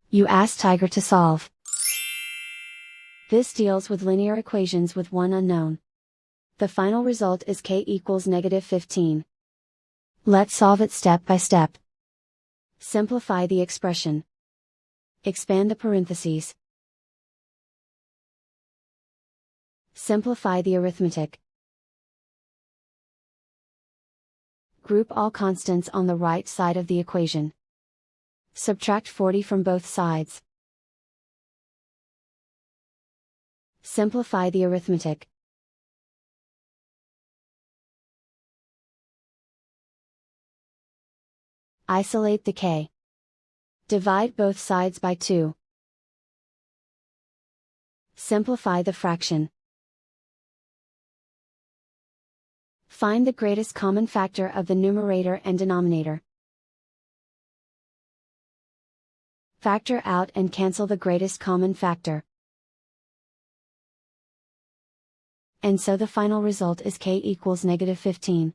You ask Tiger to solve. This deals with linear equations with one unknown. The final result is k equals -15. Let's solve it step by step. Simplify the expression. Expand the parentheses. Simplify the arithmetic. Group all constants on the right side of the equation. Subtract 40 from both sides. Simplify the arithmetic. Isolate the k. Divide both sides by 2. Simplify the fraction. Find the greatest common factor of the numerator and denominator. Factor out and cancel the greatest common factor. And so the final result is k equals -15.